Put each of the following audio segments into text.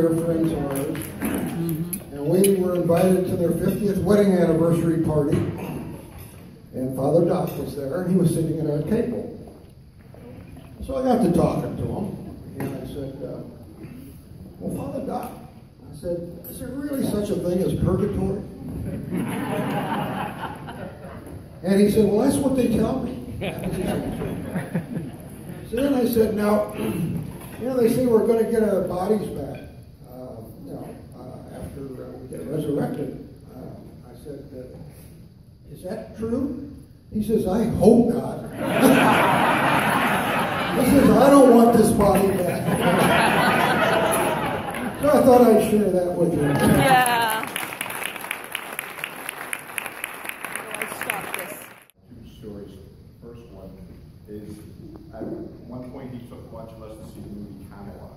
dear friends of ours. And we were invited to their 50th wedding anniversary party. And Father Doc was there, and he was sitting at our table. So I got to talking to him, and I said, well, Father Doc, I said, is there really such a thing as purgatory? And he said, well, that's what they tell me. So then I said, now, they say we're going to get our bodies back, after we get resurrected. I said, is that true? He says, I hope not. He says, I don't want this body back. So I thought I'd share that with you. Yeah. Let's stop this. Two stories. First one is, at one point he took a bunch of us to see the movie Pinnacle.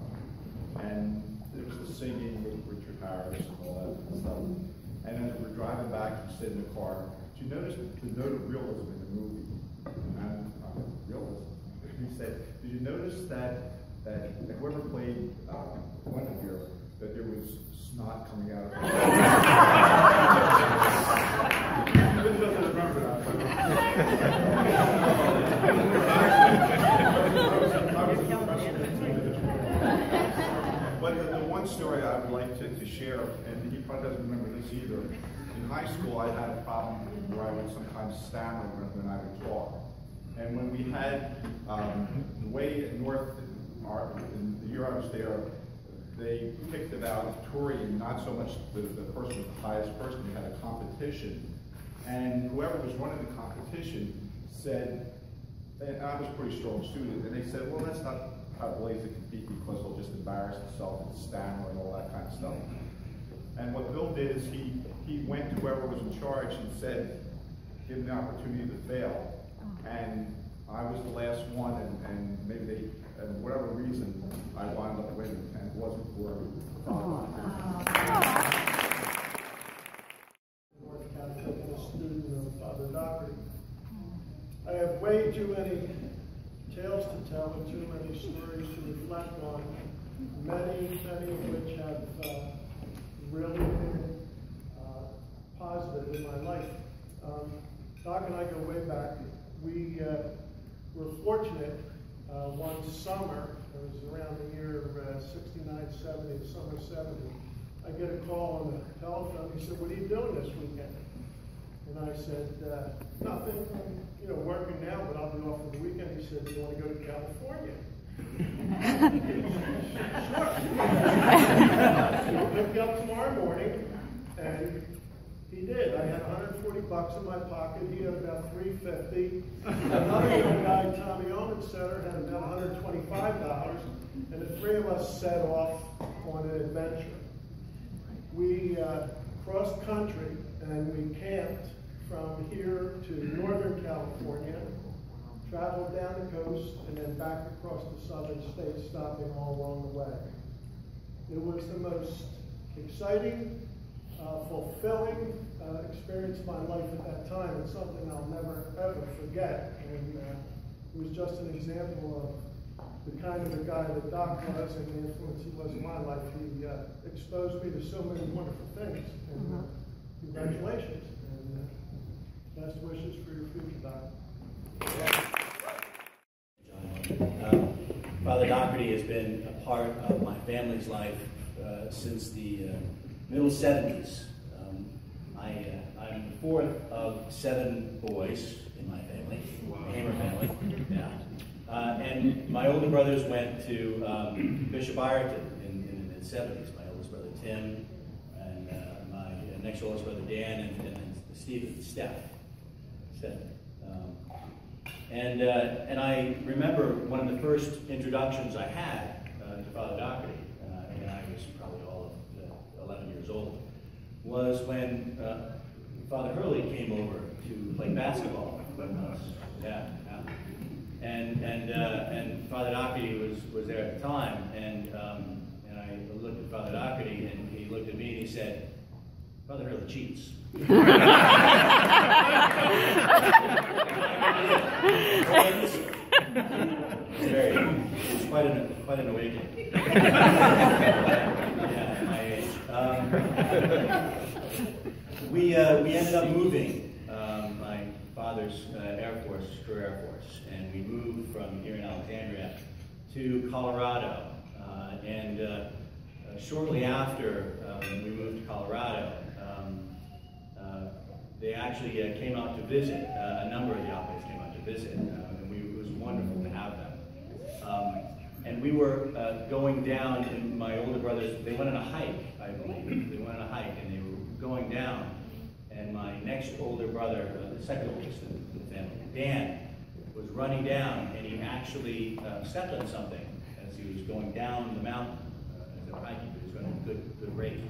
And there was the singing with Richard Harris and all that stuff. And as we were driving back, he said in the car, did you notice the note of realism in the movie? And realism. He said, did you notice that whoever played Guinevere, that there was snot coming out of her? He doesn't remember that. But the one story I would like to share, and he probably doesn't remember this either. In high school, I had a problem where I would sometimes stammer when I would talk. And when we had the way north, in the year I was there, they picked about touring, not so much the person with the highest person. We had a competition. And whoever was running the competition said, and I was a pretty strong student, and they said, well, that's not how Blaze can compete because he'll just embarrass himself and stammer and all that kind of stuff. And what Bill did is he went to whoever was in charge and said, give him the opportunity to fail. And I was the last one, and maybe they, and whatever reason, I wound up winning, and it wasn't for North Carolina student of Father Dougherty. I have way too many tales to tell and too many stories to reflect on, many of which have really been positive in my life. Doc and I go way back. We were fortunate one summer, it was around the year 69, 70, summer 70, I get a call on the telephone. He said, what are you doing this weekend? And I said, nothing, I'm working now, but I'll be off for the weekend. He said, do you want to go to California? Sure. I'll pick you up tomorrow morning. And he did. I had $140 in my pocket. He had about $350. Another young guy, Tommy Omensetter, had about $125. And the three of us set off on an adventure. We crossed country and we camped from here to Northern California, traveled down the coast, and then back across the southern states, stopping all along the way. It was the most exciting, fulfilling experience of my life at that time. It's something I'll never, ever forget. And it was just an example of the kind of a guy that Doc was and the influence he was in my life. He exposed me to so many wonderful things. And congratulations. And best wishes for your future, Doc. Father Dougherty has been a part of my family's life since the middle 70s. I'm the fourth of 7 boys in my family, the Hamer family. Yeah. And my older brothers went to Bishop Ireton in the mid-70s. My oldest brother Tim, and my next oldest brother Dan, and Steph. And I remember one of the first introductions I had to Father Dougherty, and I was probably all of 11 years old, was when Father Hurley came over to play basketball with us. Yeah. And Father Dougherty was there at the time, and I looked at Father Dougherty, and he looked at me and he said, Father Hurley cheats. It's quite an awakening. Yeah. We ended up moving, my father's Air Force, career Air Force, and we moved from here in Alexandria to Colorado. Shortly after we moved to Colorado, they actually came out to visit. A number of the operators came out to visit, and it was wonderful to have them. And we were going down, and my older brothers, they went on a hike, I believe. They went on a hike, and they were going down. And my next older brother, the second oldest in the family, Dan, was running down, and he actually stepped on something as he was going down the mountain. As they were hiking, he was going at a good rate.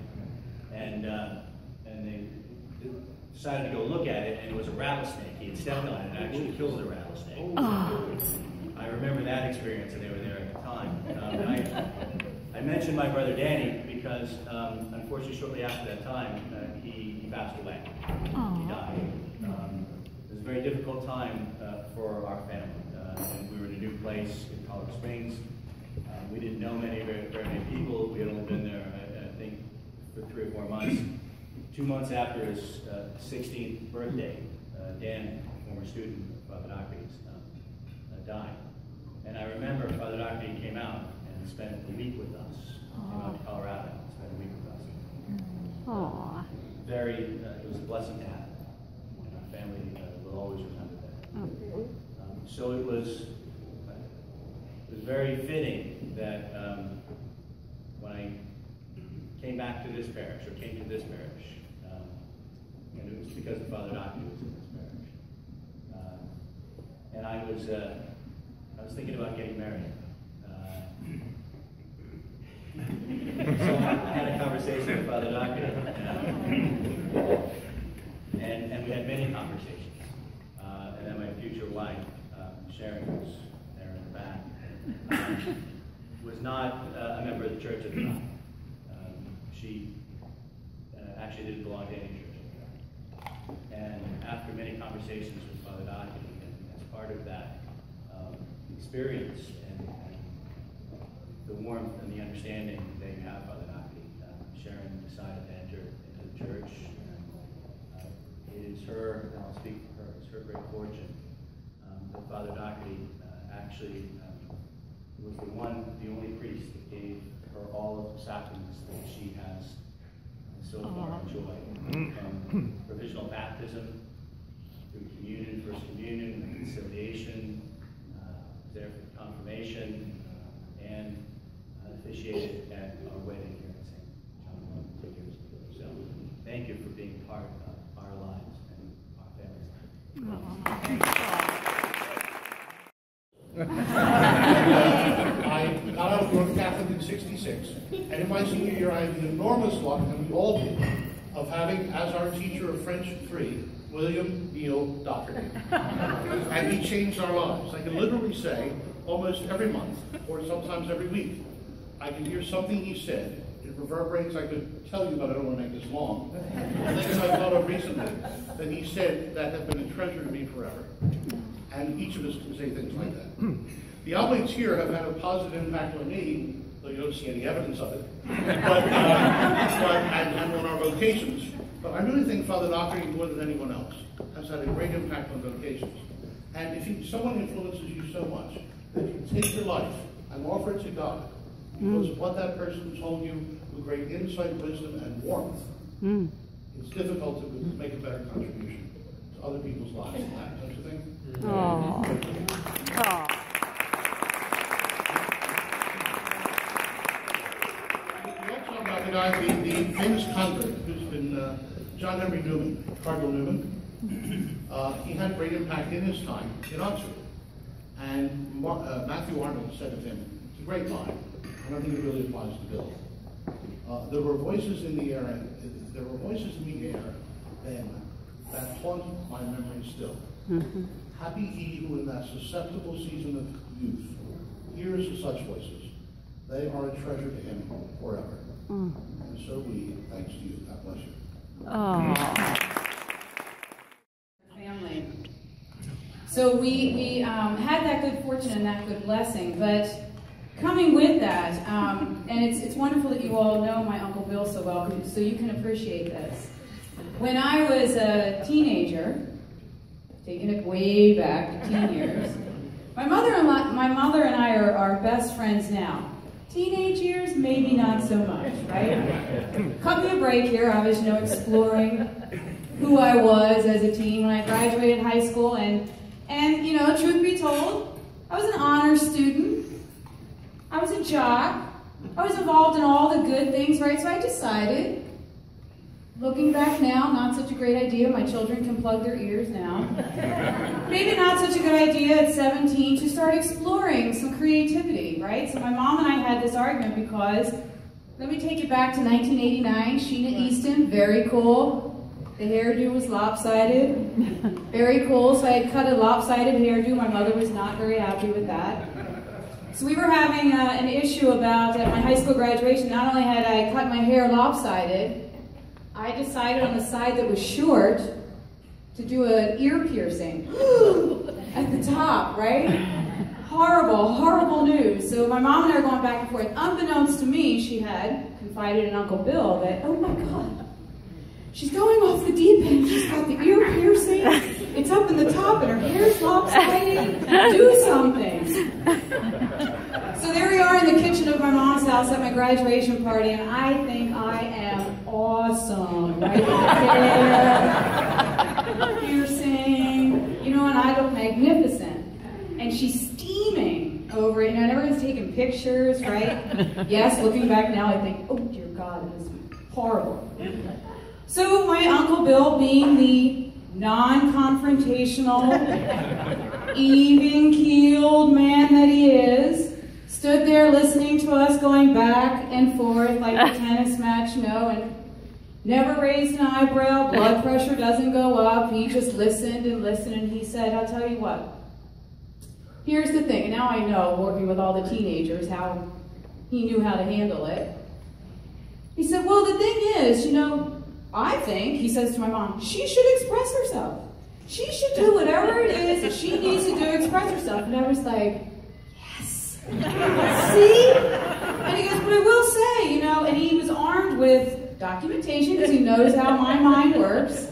And they decided to go look at it, and it was a rattlesnake. He had stepped on it and actually killed the rattlesnake. Oh. I remember that experience, and they were there at the time. I mentioned my brother Danny because, unfortunately, shortly after that time, he passed away. He died. It was a very difficult time for our family. And we were in a new place in Colorado Springs. We didn't know very many people. We had only been there, I think, for 3 or 4 months. 2 months after his 16th birthday, Dan, a former student of Father Dougherty's, died. And I remember Father Dougherty came out and spent a week with us. Came out to Colorado and spent a week with us. Aww. It was a blessing to have. And our family will always remember that. So it was very fitting that when I came back to this parish, or came to this parish, and it was because of Father Dougherty was in this parish. And I was thinking about getting married. So I had a conversation with Father Dougherty, and we had many conversations. And then my future wife, Sharon, who's there in the back, was not a member of the church at the time. She actually didn't belong to any church at the time. And after many conversations with Father Dougherty, and as part of that experience and the warmth and the understanding that you have, Father Dougherty, Sharon decided to enter into the church. And it is her, and I'll speak for her, it's her great fortune that Father Dougherty actually was the only priest that gave her all of the sacraments that she has so far enjoyed. From provisional baptism, through communion, first communion, reconciliation, there for confirmation, and officiated at our wedding here in St. John 2 years ago. So thank you for being part of our lives and our families' lives. I got out of North Catholic in '66, and in my senior year I had the enormous luck, and we all did, of having as our teacher of French 3, William Neal Dougherty. And he changed our lives. I can literally say, almost every month, or sometimes every week, I can hear something he said. It reverberates. I could tell you, but I don't want to make this long. Things I thought of recently that he said that have been a treasure to me forever. And each of us can say things like that. The oblates here have had a positive impact on me, though you don't see any evidence of it, and on our vocations. But I really think Father Dougherty, more than anyone else, has had a great impact on vocations. And if someone influences you so much that you take your life and offer it to God, because of what that person told you with great insight, wisdom, and warmth, it's difficult to make a better contribution to other people's lives than that, don't you think? We also about the guy, the famous convert, who's been John Henry Newman, Cardinal Newman. He had great impact in his time in Oxford. And Matthew Arnold said of him, it's a great line, I don't think it really applies to Bill. There were voices in the air, then that haunt my memory still. Happy he who in that susceptible season of youth hears of such voices. They are a treasure to him forever. And so we, thanks to you, God bless you. Family. So we had that good fortune and that good blessing, but coming with that, and it's wonderful that you all know my Uncle Bill so well, so you can appreciate this. When I was a teenager, taking it way back to teen years, my mother and I are best friends now. Teenage years, maybe not so much, right? Cut me a break here. I was, exploring who I was as a teen when I graduated high school, and truth be told, I was an honor student. I was a jock. I was involved in all the good things, right? So I decided, looking back now, not such a great idea. My children can plug their ears now. Maybe not such a good idea at 17 to start exploring some creativity, right? So my mom and I had this argument because, let me take you back to 1989, Sheena Easton, very cool. The hairdo was lopsided, very cool. So I had cut a lopsided hairdo. My mother was not very happy with that. So we were having an issue about, at my high school graduation, not only had I cut my hair lopsided, I decided on the side that was short to do an ear piercing at the top, right? Horrible, horrible news. So my mom and I are going back and forth. Unbeknownst to me, she had confided in Uncle Bill that, oh my God, she's going off the deep end. She's got the ear piercing. It's up in the top and her hair's lopsided. Do something. So there we are in the kitchen of my mom's house at my graduation party, and I think I am awesome, right? With the hair, piercing, and I look magnificent. And she's steaming over it, and everyone's taking pictures, right? Yes, looking back now, I think, oh dear God, it was horrible. So my Uncle Bill, being the non-confrontational, even-keeled man that he is, stood there listening to us going back and forth like a tennis match, and never raised an eyebrow, blood pressure doesn't go up. He just listened and listened, and he said, I'll tell you what, here's the thing, and now I know, working with all the teenagers, how he knew how to handle it. He said, well, the thing is, I think, he says to my mom, she should express herself. She should do whatever it is that she needs to do to express herself. And I was like, yes. See? And he goes, but I will say, and he was armed with documentation because he knows how my mind works.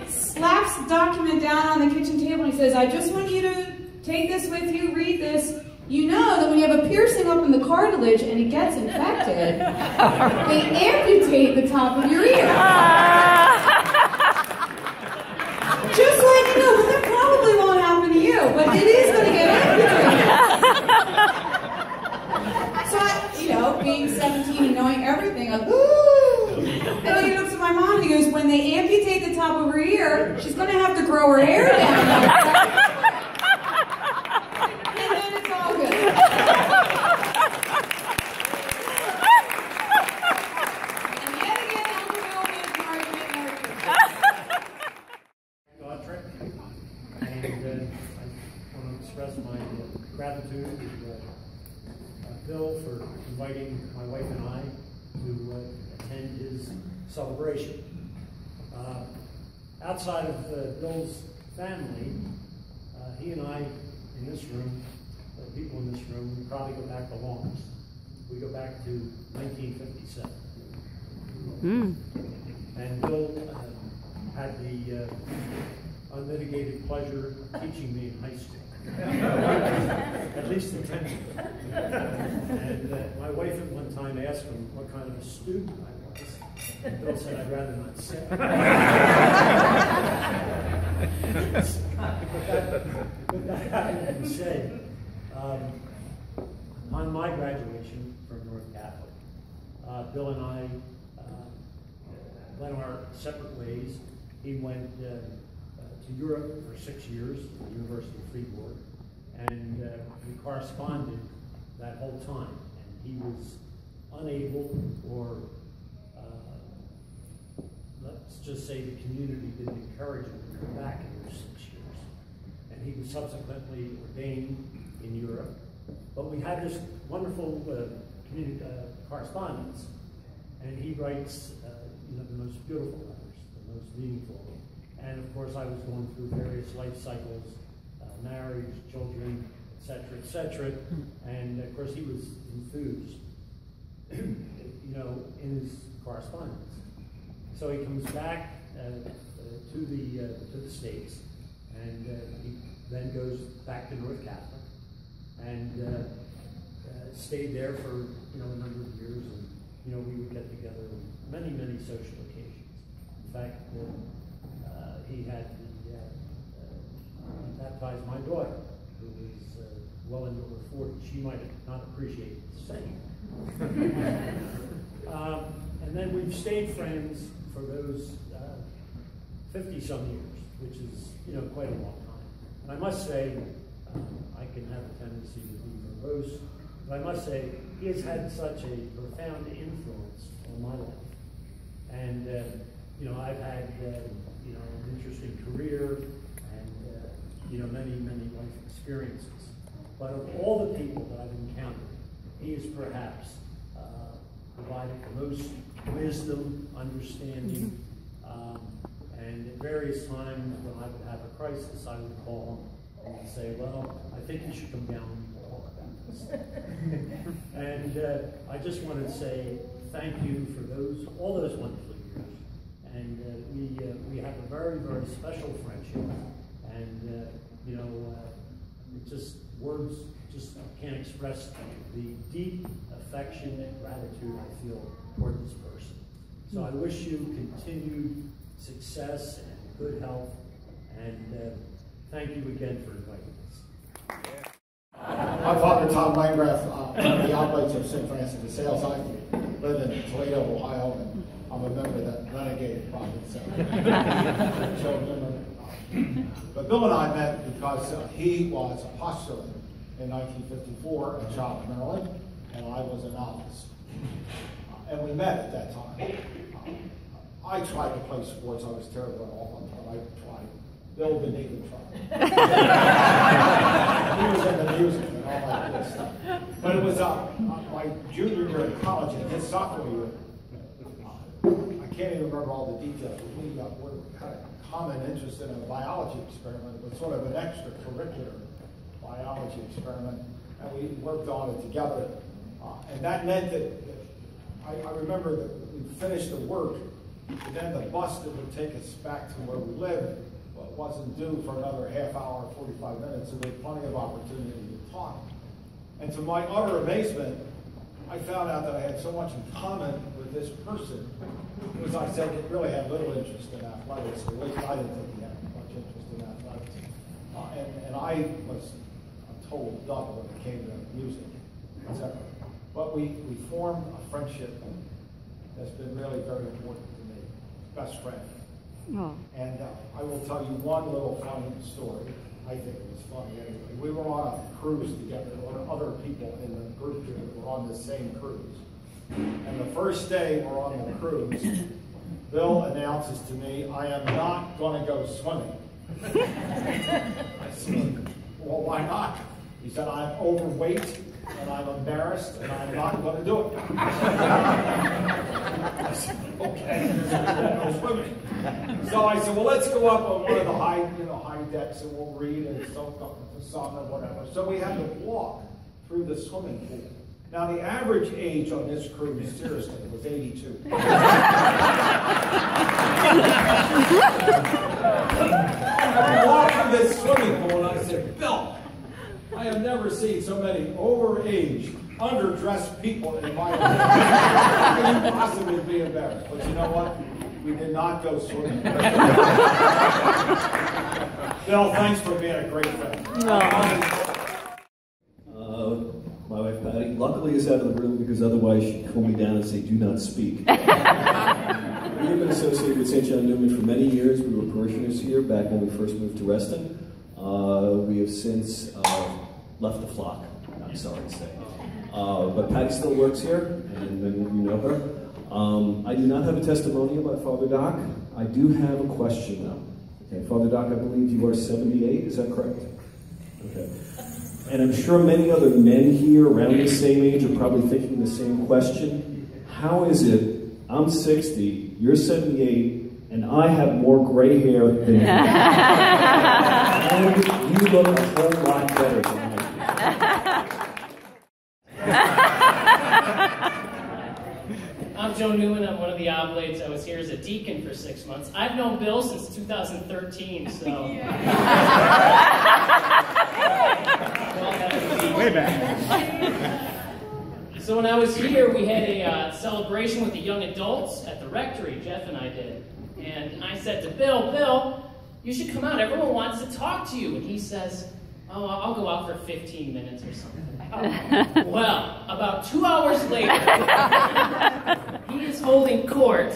Slaps the document down on the kitchen table and he says, I just want you to take this with you, read this. You know that when you have a piercing up in the cartilage and it gets infected, they amputate the top of your ear. Just like but that probably won't happen to you, but it is going to get amputated. So being 17 and knowing everything, I'm, ooh. And then he looks at my mom and he goes, when they amputate the top of her ear, she's going to have to grow her hair down. Gratitude to Bill for inviting my wife and I to attend his celebration. Outside of Bill's family, he and I in this room, the people in this room, we probably go back the longest. We go back to 1957. And Bill had the unmitigated pleasure of teaching me in high school. At least intentionally. And my wife at one time asked him what kind of a student I was. And Bill said, I'd rather not say. With that being said, on my graduation from North Catholic, Bill and I went our separate ways. He went to Europe for 6 years at the University of Fribourg, and we corresponded that whole time. And he was unable, or let's just say the community didn't encourage him to come back in those 6 years. And he was subsequently ordained in Europe. But we had this wonderful correspondence, and he writes the most beautiful letters, the most meaningful. And of course, I was going through various life cycles, marriage, children, et cetera. And of course, he was enthused, you know, in his correspondence. So he comes back to the States, and he then goes back to North Catholic, and stayed there for, you know, a number of years, and, you know, we would get together on many, many social occasions. In fact, he had baptized my daughter, who was well into her 40s. She might not appreciate the same. And then we've stayed friends for those 50-some years, which is, you know, quite a long time. And I must say, I can have a tendency to be verbose, but I must say, he has had such a profound influence on my life. And, you know, I've had, you know, an interesting career and, you know, many, many life experiences. But of all the people that I've encountered, he has perhaps provided the most wisdom, understanding, and at various times when I would have a crisis, I would call him and say, well, I think you should come down and talk about this. And I just wanted to say thank you for all those wonderful years. And we have a very, very special friendship. And, you know, words just can't express the deep affection and gratitude I feel toward this person. So I wish you continued success and good health, and thank you again for inviting us. My father, Tom Langgraf, one of the Oblates of St. Francis de Sales. I live in Toledo, Ohio, and I'm a member of that renegade province. But Bill and I met because he was a postulant in 1954 in Charlotte, Maryland, and I was a novice. And we met at that time. I tried to play sports. I was terrible at all. I tried. Bill didn't even try. He was into music and all that good stuff. But it was my junior year in college and his sophomore year. I can't even remember all the details. We had a common interest in a biology experiment. It was sort of an extracurricular biology experiment, and we worked on it together. And that meant that I remember that we finished the work, and then the bus that would take us back to where we lived wasn't due for another half hour, 45 minutes, so we had plenty of opportunity to talk. And to my utter amazement, I found out that I had so much in common with this person, because I said he really had little interest in athletics, or at least I didn't think he had much interest in athletics. And I was a total dud when it came to music, etc. But we formed a friendship that's been really very important to me. Best friend. Oh. And I will tell you one little funny story. I think it was funny anyway. We were on a cruise together. There were other people in the group here that were on the same cruise. And the first day we're on the cruise, Bill announces to me, I am not going to go swimming. I said, well, why not? He said, I'm overweight, and I'm embarrassed, and I'm not going to do it. I said, okay, no swimming. So I said, well, let's go up on one of the high decks, and we'll read and soak up in the sun or whatever. So we had to walk through the swimming pool. Now, the average age on this cruise, seriously, was 82. I walked through this swimming pool, and I said, Bill, I have never seen so many overage, underdressed people in my life. I couldn't possibly be embarrassed. But you know what? We did not go swimming. Bill, thanks for being a great friend. My wife Patty, luckily, is out of the room because otherwise she'd pull me down and say, do not speak. We have been associated with St. John Newman for many years. We were parishioners here back when we first moved to Reston. We have since left the flock, I'm sorry to say. But Patty still works here, and many of you know her. I do not have a testimonial about Father Doc. I do have a question, though. Okay, Father Doc, I believe you are 78, is that correct? Okay. And I'm sure many other men here around the same age are probably thinking the same question. How is it, I'm 60, you're 78, and I have more gray hair than you? And you look a whole lot better than I do. Joe Newman. I'm one of the oblates. I was here as a deacon for 6 months. I've known Bill since 2013, so... Way back. So when I was here, we had a celebration with the young adults at the rectory, Jeff and I did. And I said to Bill, Bill, you should come out. Everyone wants to talk to you. And he says, oh, I'll go out for 15 minutes or something. Well, about 2 hours later, he is holding court,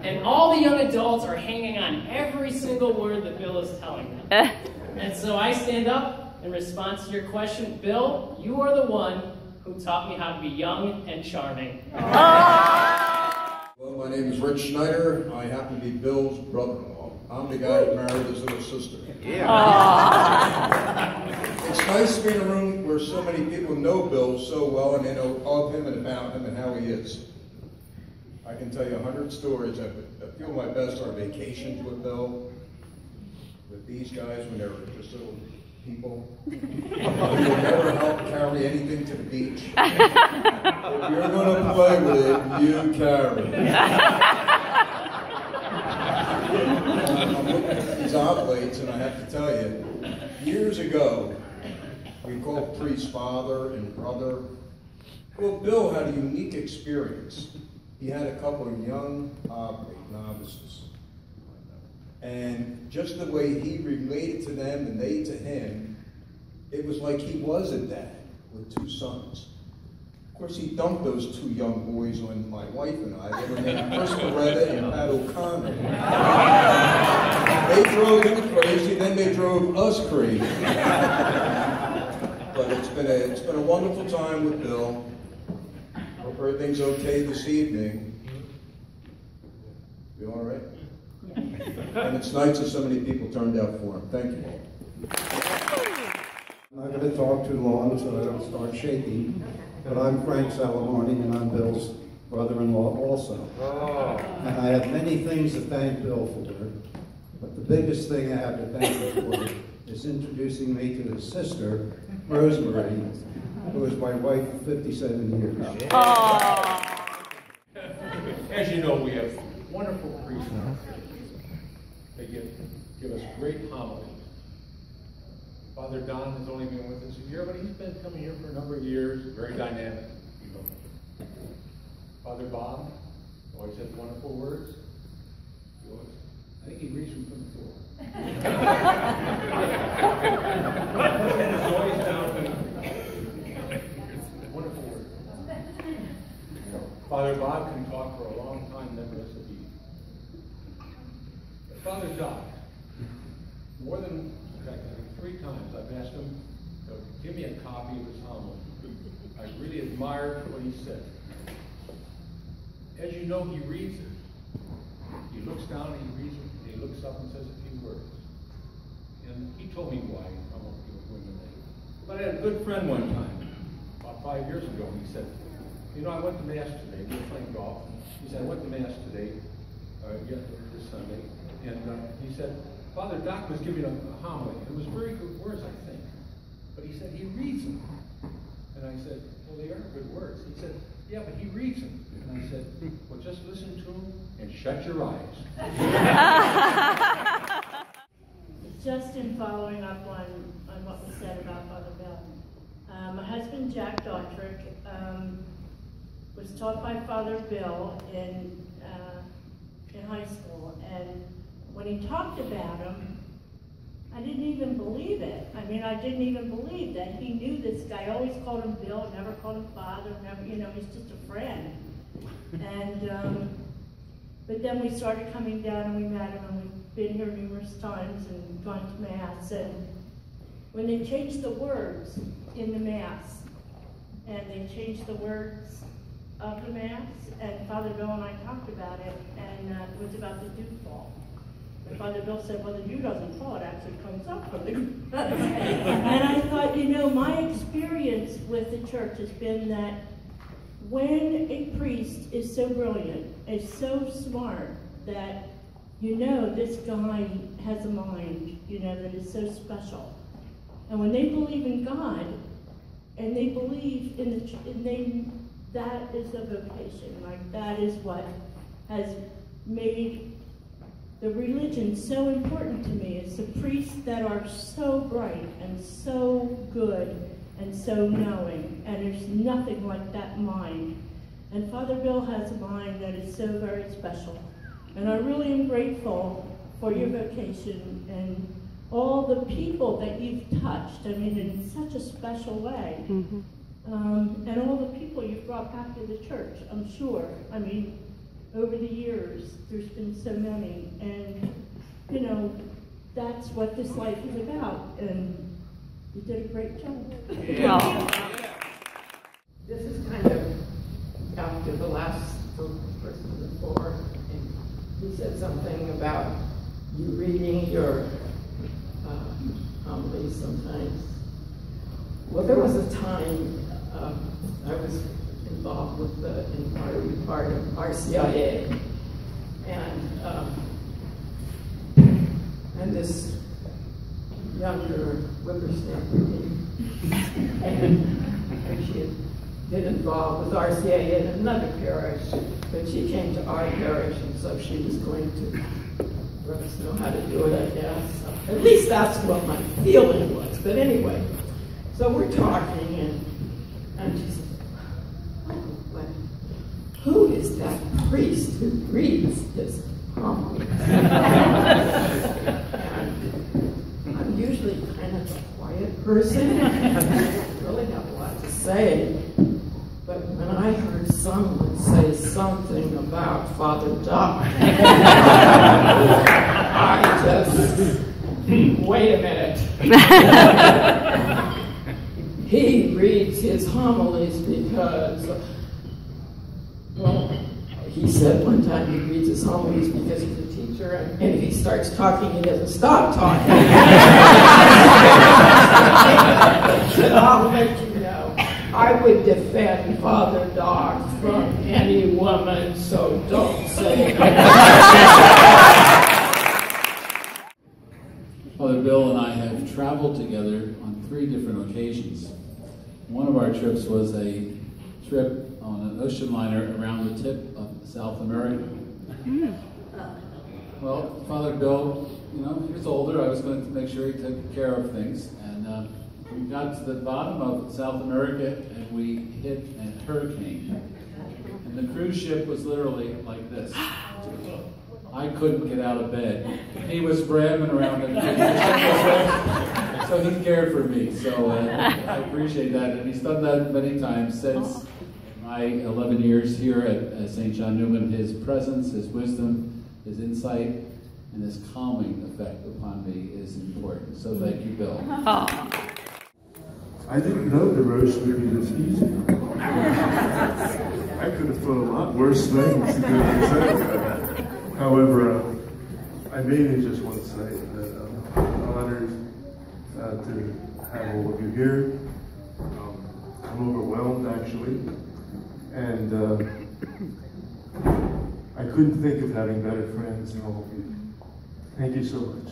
and all the young adults are hanging on every single word that Bill is telling them. And so I stand up in response to your question. Bill, you are the one who taught me how to be young and charming. Well, my name is Rich Schneider. I happen to be Bill's brother-in-law. I'm the guy that married his little sister. Yeah. It's nice to be in a room where so many people know Bill so well, and they know of him and about him and how he is. I can tell you 100 stories. I feel my best are vacations with Bill, with these guys when they were just little people. He would never help carry anything to the beach. If you're going to play with it, you carry. These oblates, and I have to tell you, years ago, we called priests father and brother. Well, Bill had a unique experience. He had a couple of young oblate novices. And just the way he related to them and they to him, it was like he was a dad with 2 sons. Of course, he dumped those 2 young boys on my wife and I. They were named Chris Beretta and Pat O'Connor. They drove him crazy, then they drove us crazy. But it's been a wonderful time with Bill. Hope everything's okay this evening. You all right? And it's nice that so many people turned out for him. Thank you all. I'm not going to talk too long so I don't start shaking, but I'm Frank Salamone and I'm Bill's brother-in-law also. Oh. And I have many things to thank Bill for, but the biggest thing I have to thank him for is introducing me to his sister, Rosemary, who was my wife for 57 years. As you know, we have wonderful priests in our church. They give us great homilies. Father Don has only been with us a year, but he's been coming here for a number of years, very dynamic. You know. Father Bob always has wonderful words. I think he reads them from the floor. Wonderful words. Father Bob can talk for a long time, never miss a beat. But Father Doc, more than, in fact, I think 3 times I've asked him to give me a copy of his homily. I really admired what he said. As you know, he reads it. He looks down and he reads it, and he looks up and says a few words. And he told me why I won't give women names. But I had a good friend one time, about 5 years ago, and he said, you know, I went to Mass today. We were playing golf. He said, I went to Mass today, this Sunday, and he said, Father Doc was giving a homily. It was very good words, I think. But he said, he reads them. And I said, well, they are good words. He said, yeah, but he reads them. And I said, well, just listen to him and shut your eyes. Just in following up on what was said about Father Bill. My husband, Jack Daugherty, was taught by Father Bill in high school. And when he talked about him, I didn't even believe it. I mean, I didn't even believe that he knew this guy. I always called him Bill, never called him Father, never, you know, he's just a friend. And, but then we started coming down and we met him and we've been here numerous times and gone to Mass. And when they changed the words in the Mass, and they changed the words of the Mass, and Father Bill and I talked about it, and it was about the dew fall. And Father Bill said, well, the dew doesn't fall, it actually comes up from the ground. And I thought, you know, my experience with the church has been that when a priest is so brilliant, is so smart, that you know this guy has a mind, you know, that is so special. And when they believe in God, and they believe in the, and that is a vocation. Like, that is what has made the religion so important to me. It's the priests that are so bright and so good and so knowing, and there's nothing like that mind. And Father Bill has a mind that is so very special. And I really am grateful for your vocation and all the people that you've touched, I mean, in such a special way. Mm-hmm. And all the people you've brought back to the church, I'm sure. I mean, over the years, there's been so many. And, you know, that's what this life is about. And you did a great job. Yeah. This is kind of after the last person before. And he said something about you reading your homilies sometimes. Well, there was a time I was involved with the inquiry part of RCIA, and this younger whippersnapper came, and she had been involved with RCIA in another parish, but she came to our parish, and so she was going to let us know how to do it, I guess. At least that's what my feeling was. But anyway, so we're talking, and she said, "Oh, well, who is that priest who reads his homilies?" And I'm usually kind of a quiet person. I don't really have a lot to say. But when I heard someone say something about Father Doc, I just, wait a minute. He reads his homilies because, well, he said one time he reads his homilies because he's a teacher, and if he starts talking, he doesn't stop talking. And I'll let you know, I would defend Father Doc from any woman, so don't say that. Father Bill and I have traveled together on 3 different occasions. One of our trips was a trip on an ocean liner around the tip of South America. Well, Father Bill, you know, he was older. I was going to make sure he took care of things. And we got to the bottom of South America and we hit a hurricane. And the cruise ship was literally like this. I couldn't get out of bed. He was ramming around it. So he cared for me. So I appreciate that. And he's done that many times since my 11 years here at St. John Newman. His presence, his wisdom, his insight, and his calming effect upon me is important. So thank you, Bill. I didn't know the roast would be this easy. I could have thought a lot worse things to do to say. However, I mainly just want to say that I'm honored to have all of you here. I'm overwhelmed, actually, and I couldn't think of having better friends than all of you. Thank you so much.